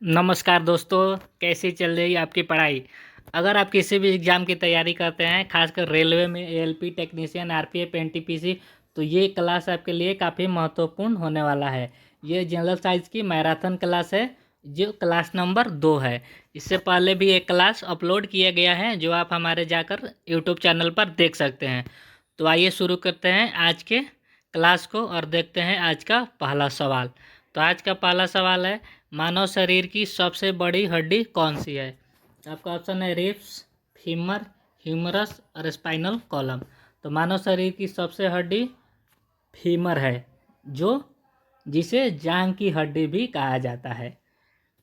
नमस्कार दोस्तों, कैसी चल रही है आपकी पढ़ाई। अगर आप किसी भी एग्ज़ाम की तैयारी करते हैं, खासकर रेलवे में एएलपी टेक्नीशियन, आरपीएफ, एनटीपीसी, तो ये क्लास आपके लिए काफ़ी महत्वपूर्ण होने वाला है। ये जनरल साइंस की मैराथन क्लास है, जो क्लास नंबर 2 है। इससे पहले भी एक क्लास अपलोड किया गया है, जो आप हमारे जाकर यूट्यूब चैनल पर देख सकते हैं। तो आइए शुरू करते हैं आज के क्लास को और देखते हैं आज का पहला सवाल। तो आज का पहला सवाल है, मानव शरीर की सबसे बड़ी हड्डी कौन सी है। आपका ऑप्शन है रिब्स, फीमर, ह्यूमरस और स्पाइनल कॉलम। तो मानव शरीर की सबसे हड्डी फीमर है, जो जिसे जांग की हड्डी भी कहा जाता है।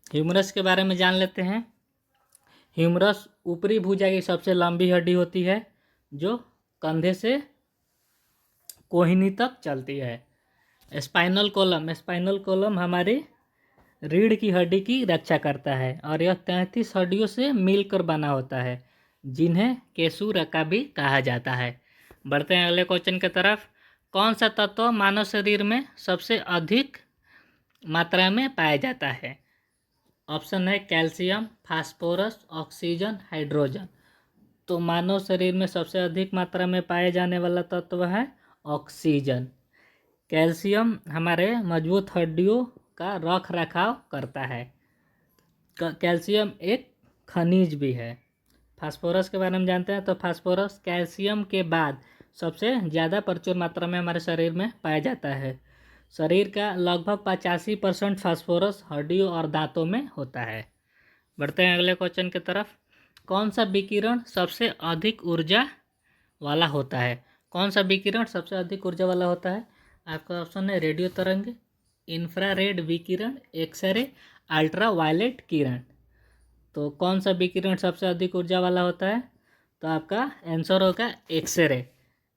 ह्यूमरस के बारे में जान लेते हैं। ह्यूमरस ऊपरी भुजा की सबसे लंबी हड्डी होती है, जो कंधे से कोहनी तक चलती है। स्पाइनल कॉलम हमारी रीढ़ की हड्डी की रक्षा करता है और यह 33 हड्डियों से मिलकर बना होता है, जिन्हें केशुरका भी कहा जाता है। बढ़ते हैं अगले क्वेश्चन की तरफ। कौन सा तत्व मानव शरीर में सबसे अधिक मात्रा में पाया जाता है। ऑप्शन है कैल्शियम, फास्फोरस, ऑक्सीजन, हाइड्रोजन। तो मानव शरीर में सबसे अधिक मात्रा में पाए जाने वाला तत्व है ऑक्सीजन। कैल्शियम हमारे मजबूत हड्डियों का रख रखाव करता है। कैल्शियम एक खनिज भी है। फास्फोरस के बारे में जानते हैं। तो फास्फोरस कैल्शियम के बाद सबसे ज़्यादा प्रचुर मात्रा में हमारे शरीर में पाया जाता है। शरीर का लगभग 85% फास्फोरस हड्डियों और दांतों में होता है। बढ़ते हैं अगले क्वेश्चन की तरफ। कौन सा विकिरण सबसे अधिक ऊर्जा वाला होता है। कौन सा विकिरण सबसे अधिक ऊर्जा वाला होता है। आपका ऑप्शन है रेडियो तरंग, इंफ्रारेड विकिरण, एक्सरे, अल्ट्रा वायलेट किरण। तो कौन सा विकिरण सबसे अधिक ऊर्जा वाला होता है। तो आपका आंसर होगा एक्सरे।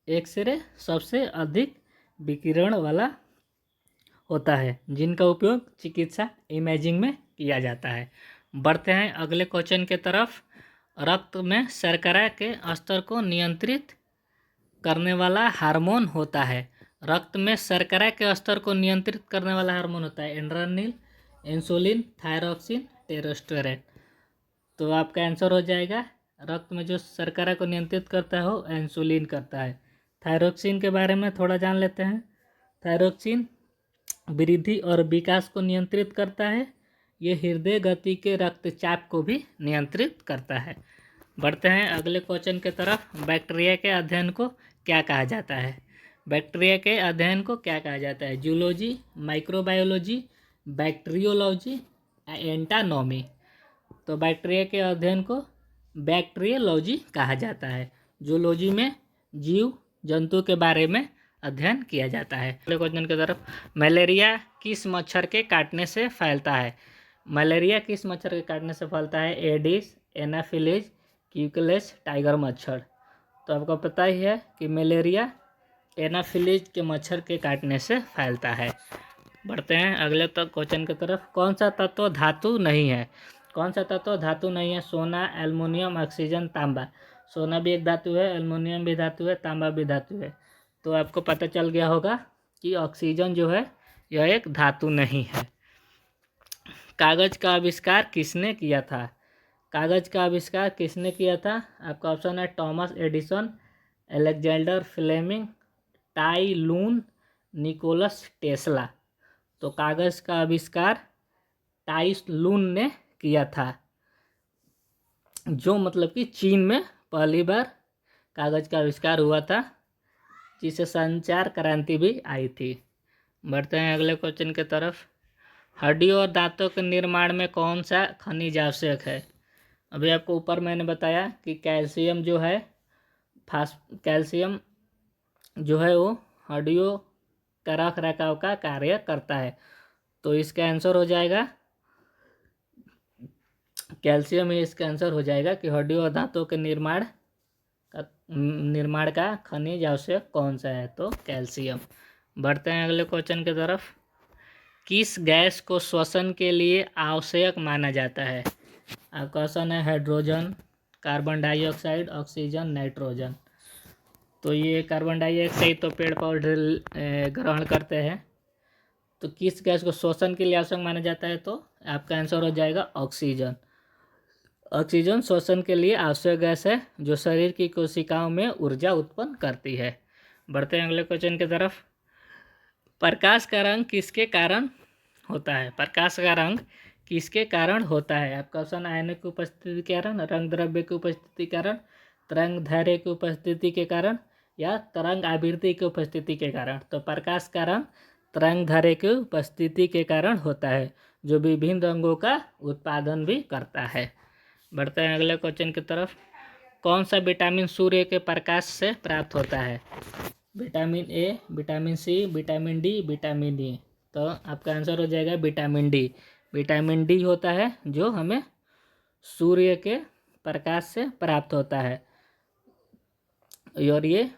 एक्सरे सबसे अधिक विकिरण वाला होता है, जिनका उपयोग चिकित्सा इमेजिंग में किया जाता है। बढ़ते हैं अगले क्वेश्चन के तरफ। रक्त में शर्करा के स्तर को नियंत्रित करने वाला हार्मोन होता है। रक्त में शर्करा के स्तर को नियंत्रित करने वाला हार्मोन होता है एड्रेनलिन, इंसुलिन, थायरॉक्सिन, टेस्टोस्टेरोन। तो आपका आंसर हो जाएगा, रक्त में जो शर्करा को नियंत्रित करता है वो इंसुलिन करता है। थायरॉक्सिन के बारे में थोड़ा जान लेते हैं। थायरॉक्सिन वृद्धि और विकास को नियंत्रित करता है। ये हृदय गति के रक्तचाप को भी नियंत्रित करता है। बढ़ते हैं अगले क्वेश्चन की तरफ। बैक्टीरिया के अध्ययन को क्या कहा जाता है। बैक्टीरिया के अध्ययन को क्या कहा जाता है। Zoology, microbiology, bacteriology, entomology. तो बैक्टीरिया के अध्ययन को बैक्टीरियोलॉजी कहा जाता है। जूलॉजी में जीव जंतु के बारे में अध्ययन किया जाता है। अगले क्वेश्चन की तरफ। मलेरिया किस मच्छर के काटने से फैलता है। मलेरिया किस मच्छर के काटने से फैलता है। एडिस, एनाफिलीज, क्यूकलेस, टाइगर मच्छर। तो आपको पता ही है कि मलेरिया एनाफिलीज के मच्छर के काटने से फैलता है। बढ़ते हैं अगले तक क्वेश्चन की तरफ। कौन सा तत्व धातु नहीं है। कौन सा तत्व धातु नहीं है। सोना, एल्युमिनियम, ऑक्सीजन, तांबा। सोना भी एक धातु है, एल्युमिनियम भी धातु है, तांबा भी धातु है। तो आपको पता चल गया होगा कि ऑक्सीजन जो है यह एक धातु नहीं है। कागज का आविष्कार किसने किया था। कागज का आविष्कार किसने किया था। आपका ऑप्शन है Thomas Edison, Alexander Fleming, Tsai Lun, Nicholas Tesla. तो कागज का आविष्कार टाई लून ने किया था, जो मतलब कि चीन में पहली बार कागज का आविष्कार हुआ था, जिसे संचार क्रांति भी आई थी। बढ़ते हैं अगले क्वेश्चन की तरफ। हड्डियों और दांतों के निर्माण में कौन सा खनिज आवश्यक है। अभी आपको ऊपर मैंने बताया कि कैल्शियम जो है कैल्शियम जो है वो हड्डियों का रख रखाव का कार्य करता है। तो इसका आंसर हो जाएगा कैल्शियम ही इसका आंसर हो जाएगा कि हड्डियों और दांतों के निर्माण का खनिज आवश्यक कौन सा है। तो कैल्शियम। बढ़ते हैं अगले क्वेश्चन की तरफ। किस गैस को श्वसन के लिए आवश्यक माना जाता है। आपका ऑप्शन है hydrogen, carbon dioxide, oxygen, nitrogen. तो ये कार्बन डाइऑक्साइड तो पेड़ पौधे ग्रहण करते हैं। तो किस गैस को श्वसन के लिए आवश्यक माना जाता है। तो आपका आंसर हो जाएगा ऑक्सीजन। ऑक्सीजन श्वसन के लिए आवश्यक गैस है जो शरीर की कोशिकाओं में ऊर्जा उत्पन्न करती है। बढ़ते हैं अगले क्वेश्चन की तरफ। प्रकाश का रंग किसके कारण होता है? प्रकाश का रंग किसके कारण होता है? आपका ऑप्शन आयनों की उपस्थिति के कारण, रंग द्रव्य की उपस्थिति के कारण, तरंग दैर्ध्य की उपस्थिति के कारण या तरंग आवृत्ति की उपस्थिति के कारण। तो प्रकाश का रंग तरंग दैर्ध्य की उपस्थिति के कारण होता है जो विभिन्न रंगों का उत्पादन भी करता है। बढ़ते हैं अगले क्वेश्चन की तरफ। कौन सा विटामिन सूर्य के प्रकाश से प्राप्त होता है? Vitamin A, vitamin C, vitamin D, vitamin E. तो आपका आंसर हो जाएगा विटामिन डी। विटामिन डी होता है जो हमें सूर्य के प्रकाश से प्राप्त होता है और ये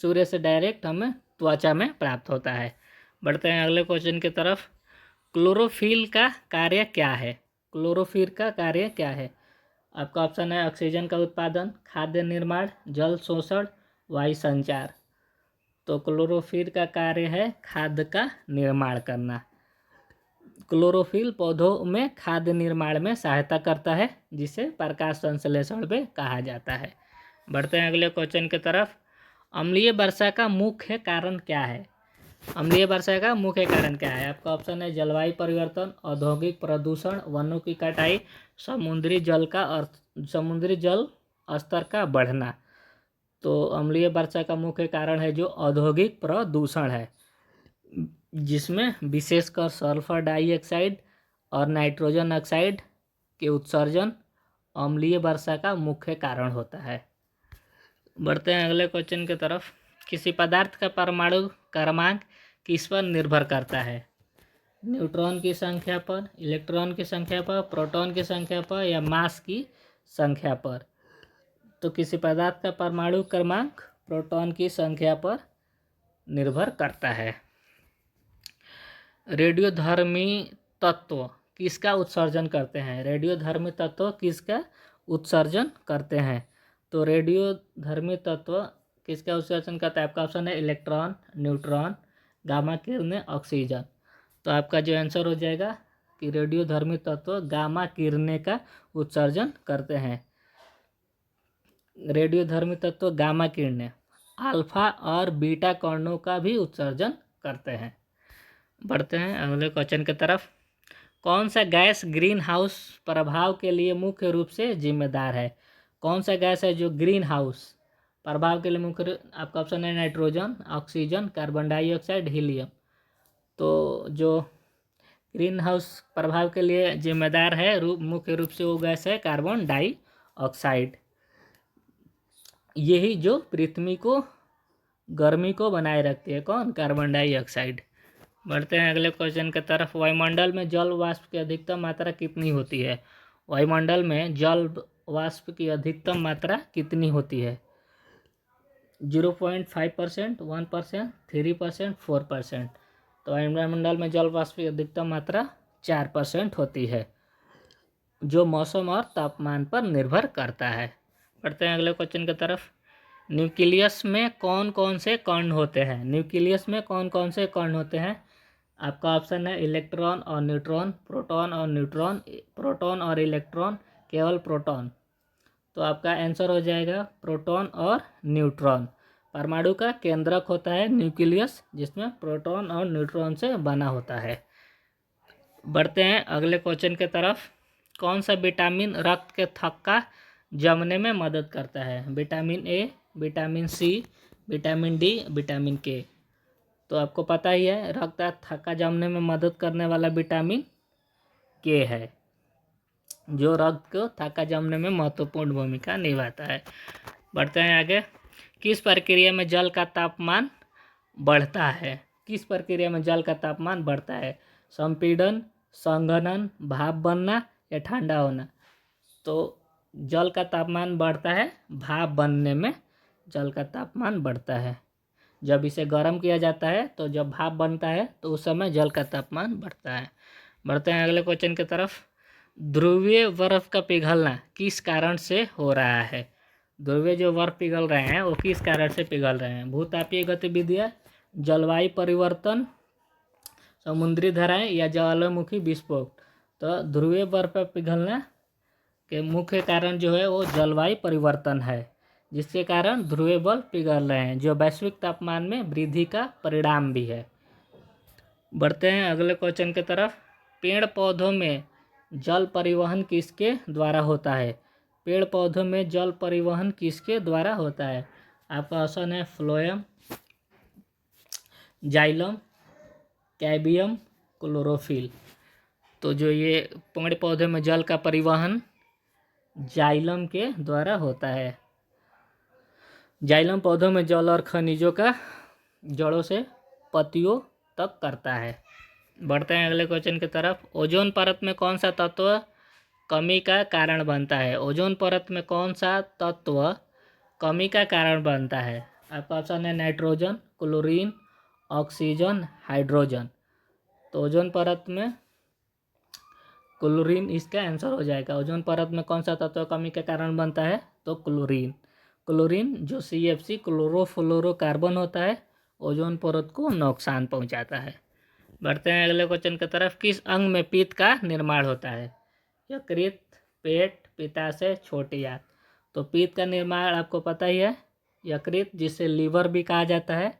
सूर्य से डायरेक्ट हमें त्वचा में प्राप्त होता है। बढ़ते हैं अगले क्वेश्चन की तरफ। क्लोरोफिल का कार्य क्या है? क्लोरोफिल का कार्य क्या है? आपका ऑप्शन है ऑक्सीजन का उत्पादन, खाद्य निर्माण, जल शोषण, वायु संचार। तो क्लोरोफिल का कार्य है खाद्य का निर्माण करना। क्लोरोफिल पौधों में खाद्य निर्माण में सहायता करता है जिसे प्रकाश संश्लेषण भी कहा जाता है। बढ़ते हैं अगले क्वेश्चन की तरफ। अम्लीय वर्षा का मुख्य कारण क्या है? अम्लीय वर्षा का मुख्य कारण क्या है? आपका ऑप्शन है जलवायु परिवर्तन, औद्योगिक प्रदूषण, वनों की कटाई, समुद्री जल स्तर का बढ़ना। तो अम्लीय वर्षा का मुख्य कारण है जो औद्योगिक प्रदूषण है, जिसमें विशेषकर सल्फर डाइऑक्साइड और नाइट्रोजन ऑक्साइड के उत्सर्जन अम्लीय वर्षा का मुख्य कारण होता है। बढ़ते हैं अगले क्वेश्चन की तरफ। किसी पदार्थ का परमाणु क्रमांक किस पर निर्भर करता है? न्यूट्रॉन की संख्या पर, इलेक्ट्रॉन की संख्या पर, प्रोटॉन की संख्या पर या मास की संख्या पर। तो किसी पदार्थ का परमाणु क्रमांक प्रोटॉन की संख्या पर निर्भर करता है। रेडियोधर्मी तत्व किसका उत्सर्जन करते हैं? रेडियोधर्मी तत्व किसका उत्सर्जन करते हैं? तो रेडियोधर्मी तत्व किसका उत्सर्जन करता है? आपका ऑप्शन है इलेक्ट्रॉन, न्यूट्रॉन, गामा किरणें, ऑक्सीजन। तो आपका जो आंसर हो जाएगा कि रेडियोधर्मी तत्व गामा किरणें का उत्सर्जन करते हैं। रेडियोधर्मी तत्व गामा किरणें अल्फा और बीटा कणों का भी उत्सर्जन करते हैं। बढ़ते हैं अगले क्वेश्चन की तरफ। कौन सा गैस ग्रीन हाउस प्रभाव के लिए मुख्य रूप से जिम्मेदार है? कौन सा गैस है जो ग्रीन हाउस प्रभाव के लिए मुख्य? आपका ऑप्शन है nitrogen, oxygen, carbon dioxide, helium. तो जो ग्रीन हाउस प्रभाव के लिए जिम्मेदार है मुख्य रूप से वो गैस है कार्बन डाइऑक्साइड। यही जो पृथ्वी को गर्मी को बनाए रखती है। कौन? Carbon dioxide. बढ़ते हैं अगले क्वेश्चन की तरफ। वायुमंडल में जल वाष्प की अधिकतम मात्रा कितनी होती है? वायुमंडल में जल वाष्प की अधिकतम मात्रा कितनी होती है? 0.5%, 1%, 3%, 4%। तो वायुमंडल में जल वाष्प की अधिकतम मात्रा 4% होती है, जो मौसम और तापमान पर निर्भर करता है। बढ़ते हैं अगले क्वेश्चन की तरफ। न्यूक्लियस में कौन कौन से कण होते हैं? न्यूक्लियस में कौन कौन से कण होते हैं? आपका ऑप्शन है इलेक्ट्रॉन और न्यूट्रॉन, प्रोटॉन और न्यूट्रॉन, प्रोटॉन और इलेक्ट्रॉन, केवल प्रोटॉन। तो आपका आंसर हो जाएगा प्रोटॉन और न्यूट्रॉन। परमाणु का केंद्रक होता है न्यूक्लियस, जिसमें प्रोटॉन और न्यूट्रॉन से बना होता है। बढ़ते हैं अगले क्वेश्चन की तरफ। कौन सा विटामिन रक्त के थक्का जमने में मदद करता है? Vitamin A, vitamin C, vitamin D, vitamin K. तो आपको पता ही है रक्त थक्का जमने में मदद करने वाला विटामिन के है, जो रक्त को थक्का जमने में महत्वपूर्ण भूमिका निभाता है। बढ़ते हैं आगे। किस प्रक्रिया में जल का तापमान बढ़ता है? किस प्रक्रिया में जल का तापमान बढ़ता है? संपीड़न, संघनन, भाप बनना या ठंडा होना। तो जल का तापमान बढ़ता है भाप बनने में। जल का तापमान बढ़ता है जब इसे गर्म किया जाता है, तो जब भाप बनता है तो उस समय जल का तापमान बढ़ता है। बढ़ते हैं अगले क्वेश्चन की तरफ। ध्रुवीय बर्फ का पिघलना किस कारण से हो रहा है? ध्रुवीय जो बर्फ पिघल रहे हैं वो किस कारण से पिघल रहे हैं? भूतापीय गतिविधियाँ, जलवायु परिवर्तन, समुद्री धाराएं या ज्वालामुखी विस्फोट। तो ध्रुवीय बर्फ पिघलने के मुख्य कारण जो है वो जलवायु परिवर्तन है, जिसके कारण ध्रुवीय बर्फ पिघल रहे हैं, जो वैश्विक तापमान में वृद्धि का परिणाम भी है। बढ़ते हैं अगले क्वेश्चन की तरफ। पेड़ पौधों में जल परिवहन किसके द्वारा होता है? पेड़ पौधों में जल परिवहन किसके द्वारा होता है? आपका ऑप्शन है फ्लोएम, जाइलम, कैबियम, क्लोरोफिल। तो जो ये पेड़ पौधे में जल का परिवहन जाइलम के द्वारा होता है। जाइलम पौधों में जल और खनिजों का जड़ों से पत्तियों तक करता है। बढ़ते हैं अगले क्वेश्चन की तरफ। ओजोन परत में कौन सा तत्व कमी का कारण बनता है? ओजोन परत में कौन सा तत्व कमी का कारण बनता है? आपका ऑप्शन है नाइट्रोजन, क्लोरीन, ऑक्सीजन, हाइड्रोजन। तो ओजोन परत में क्लोरीन इसका आंसर हो जाएगा। ओजोन परत में कौन सा तत्व कमी का कारण बनता है? तो क्लोरीन। क्लोरीन जो CFC क्लोरोफ्लोरोकार्बन होता है, ओजोन परत को नुकसान पहुंचाता है। बढ़ते हैं अगले क्वेश्चन की तरफ। किस अंग में पित्त का निर्माण होता है? यकृत, पेट, पित्ताशय, छोटी आंत। तो पित्त का निर्माण आपको पता ही है, यकृत जिसे लीवर भी कहा जाता है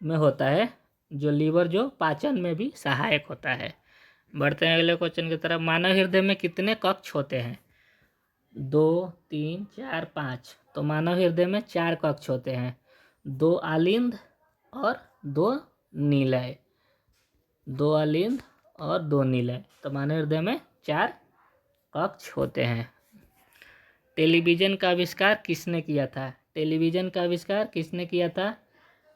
में होता है, जो लीवर जो पाचन में भी सहायक होता है। बढ़ते हैं अगले क्वेश्चन की तरफ। मानव हृदय में कितने कक्ष होते हैं? 2, 3, 4, 5। तो मानव हृदय में 4 कक्ष होते हैं, 2 आलिंद और 2 नीलय। 2 आलिंद और 2 नीलय। तो मानव हृदय में 4 कक्ष होते हैं। टेलीविज़न का आविष्कार किसने किया था? टेलीविज़न का आविष्कार किसने किया था?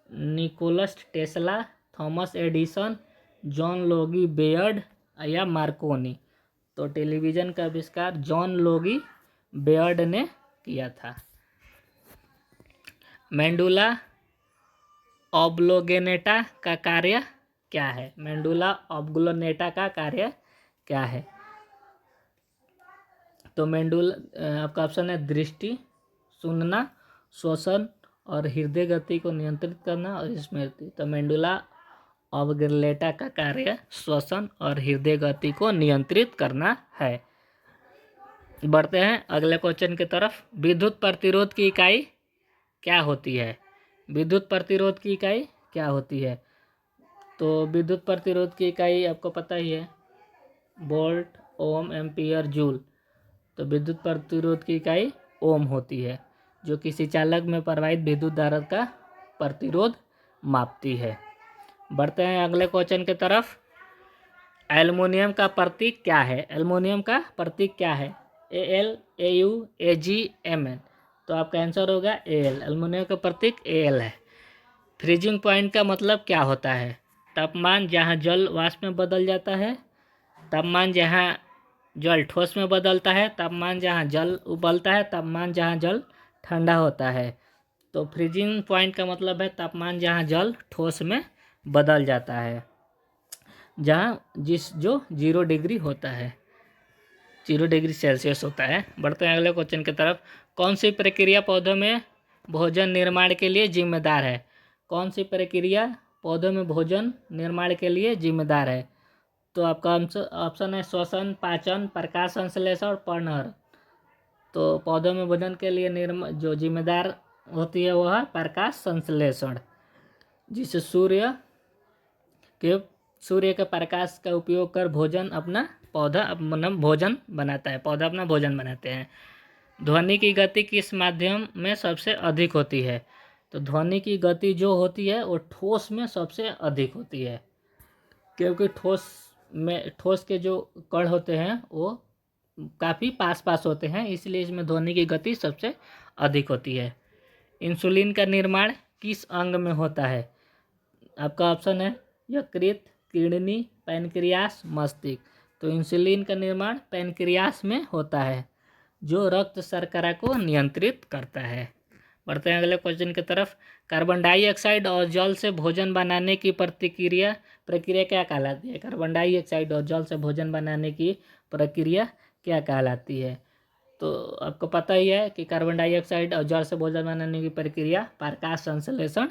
Nicholas Tesla, Thomas Edison, John Logie Baird या मार्कोनी। तो टेलीविज़न का आविष्कार जॉन लोगी बेयर्ड ने किया था। मेंडुला ऑब्लोगेनेटा का कार्य क्या है? मेंडुला ऑब्लोगेनेटा का कार्य क्या है? तो मेंडुला आपका ऑप्शन है दृष्टि, सुनना, श्वसन और हृदय गति को नियंत्रित करना और स्मृति। तो मेंडुला ऑब्लोगेनेटा का कार्य श्वसन और हृदय गति को नियंत्रित करना है। बढ़ते हैं अगले क्वेश्चन की तरफ। विद्युत प्रतिरोध की इकाई क्या होती है? विद्युत प्रतिरोध की इकाई क्या होती है? तो विद्युत प्रतिरोध की इकाई आपको पता ही है, वोल्ट, ओम, एम्पियर, जूल। तो विद्युत प्रतिरोध की इकाई ओम होती है, जो किसी चालक में प्रवाहित विद्युत धारा का प्रतिरोध मापती है। बढ़ते हैं अगले क्वेश्चन की तरफ। एल्युमिनियम का प्रतीक क्या है? एल्युमिनियम का प्रतीक क्या है? Al, Au, Ag, Mn। तो आपका आंसर होगा Al। एल्युमिनियम का प्रतीक Al है। फ्रीजिंग पॉइंट का मतलब क्या होता है? तापमान जहाँ जल वाष्प में बदल जाता है, तापमान जहाँ जल ठोस में बदलता है, तापमान जहाँ जल उबलता है, तापमान जहाँ जल ठंडा होता है। तो फ्रीजिंग पॉइंट का मतलब है तापमान जहाँ जल ठोस में बदल जाता है, जहाँ जो 0 डिग्री होता है, 0 डिग्री सेल्सियस होता है। बढ़ते हैं अगले क्वेश्चन की तरफ। कौन सी प्रक्रिया पौधों में भोजन निर्माण के लिए जिम्मेदार है? कौन सी प्रक्रिया पौधों में भोजन निर्माण के लिए जिम्मेदार है? तो आपका ऑप्शन है श्वसन, पाचन, प्रकाश संश्लेषण और पर्णहरण। तो पौधों में भोजन के लिए जो जिम्मेदार होती है वह है प्रकाश संश्लेषण, जिससे सूर्य के प्रकाश का उपयोग कर भोजन अपना पौधा अपना भोजन बनाता है, पौधा अपना भोजन बनाते हैं। ध्वनि की गति किस माध्यम में सबसे अधिक होती है? तो ध्वनि की गति जो होती है वो ठोस में सबसे अधिक होती है, क्योंकि ठोस के जो कण होते हैं वो काफ़ी पास होते हैं, इसलिए इसमें ध्वनि की गति सबसे अधिक होती है। इंसुलिन का निर्माण किस अंग में होता है? आपका ऑप्शन है यकृत, किडनी, पैनक्रियास, मस्तिष्क। तो इंसुलिन का निर्माण पैनक्रियास में होता है, जो रक्त शर्करा को नियंत्रित करता है। बढ़ते हैं अगले क्वेश्चन की तरफ। कार्बन डाइऑक्साइड और जल से भोजन बनाने की प्रक्रिया क्या कहलाती है? कार्बन डाइऑक्साइड और जल से भोजन बनाने की प्रक्रिया क्या कहलाती है? तो आपको पता ही है कि कार्बन डाइऑक्साइड और जल से भोजन बनाने की प्रक्रिया प्रकाश संश्लेषण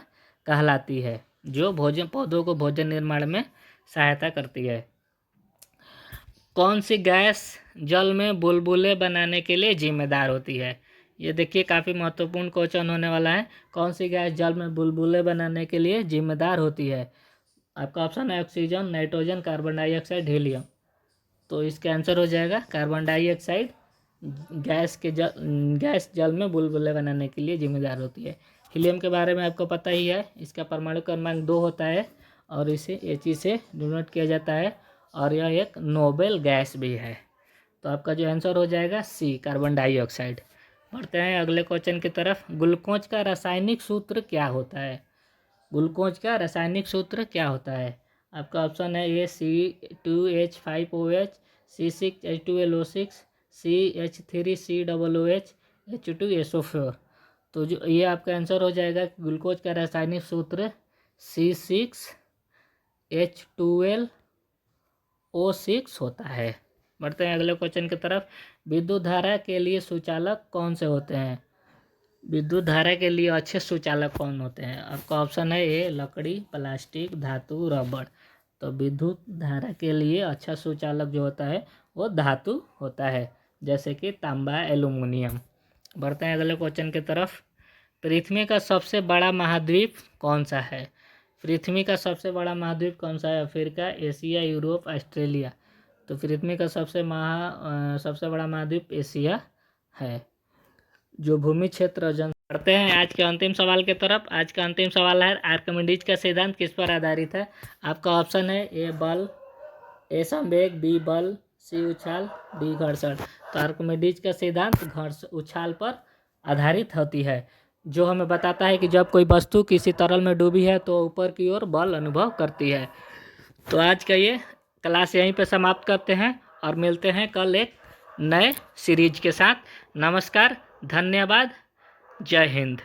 कहलाती है, जो पौधों को भोजन निर्माण में सहायता करती है। कौन सी गैस जल में बुलबुले बनाने के लिए जिम्मेदार होती है? ये देखिए काफ़ी महत्वपूर्ण क्वेश्चन होने वाला है। कौन सी गैस जल में बुलबुले बनाने के लिए जिम्मेदार होती है? आपका ऑप्शन है oxygen, nitrogen, carbon dioxide, helium. तो इसका आंसर हो जाएगा कार्बन डाइऑक्साइड। गैस जल में बुलबुले बनाने के लिए जिम्मेदार होती है। हीलियम के बारे में आपको पता ही है, इसका परमाणु क्रमांक 2 होता है और इसे He से डिनोट किया जाता है और यह एक नोबेल गैस भी है। तो आपका जो आंसर हो जाएगा सी, कार्बन डाइऑक्साइड। बढ़ते हैं अगले क्वेश्चन की तरफ। ग्लूकोज का रासायनिक सूत्र क्या होता है? ग्लूकोज का रासायनिक सूत्र क्या होता है? आपका ऑप्शन है ए C2H5OH, C6H12LO6, CH3COOH, H2SO4। तो जो ये आपका आंसर हो जाएगा ग्लूकोज का रासायनिक सूत्र C6H12O6 होता है। बढ़ते हैं अगले क्वेश्चन की तरफ। विद्युत धारा के लिए सुचालक कौन से होते हैं? विद्युत धारा के लिए अच्छे सुचालक कौन होते हैं? आपका ऑप्शन है ए लकड़ी, प्लास्टिक, धातु, रबड़। तो विद्युत धारा के लिए अच्छा सुचालक जो होता है वो धातु होता है, जैसे कि तांबा, एल्युमिनियम। बढ़ते हैं अगले क्वेश्चन की तरफ। पृथ्वी का सबसे बड़ा महाद्वीप कौन सा है? पृथ्वी का सबसे बड़ा महाद्वीप कौन सा है? Africa, Asia, Europe, Australia. तो पृथ्वी का सबसे बड़ा महाद्वीप एशिया है। जो भूमि क्षेत्र बढ़ते हैं आज के अंतिम सवाल की तरफ। आज का अंतिम सवाल है आर्किमिडीज का सिद्धांत किस पर आधारित है? आपका ऑप्शन है ए बल, ए संवेग, बी बल, सी उछाल, डी घर्षण। तो आर्किमिडीज का सिद्धांत उछाल पर आधारित होती है, जो हमें बताता है कि जब कोई वस्तु किसी तरल में डूबी है तो ऊपर की ओर बल अनुभव करती है। तो आज का ये क्लास यहीं पे समाप्त करते हैं और मिलते हैं कल एक नए सीरीज के साथ। नमस्कार, धन्यवाद, जय हिंद।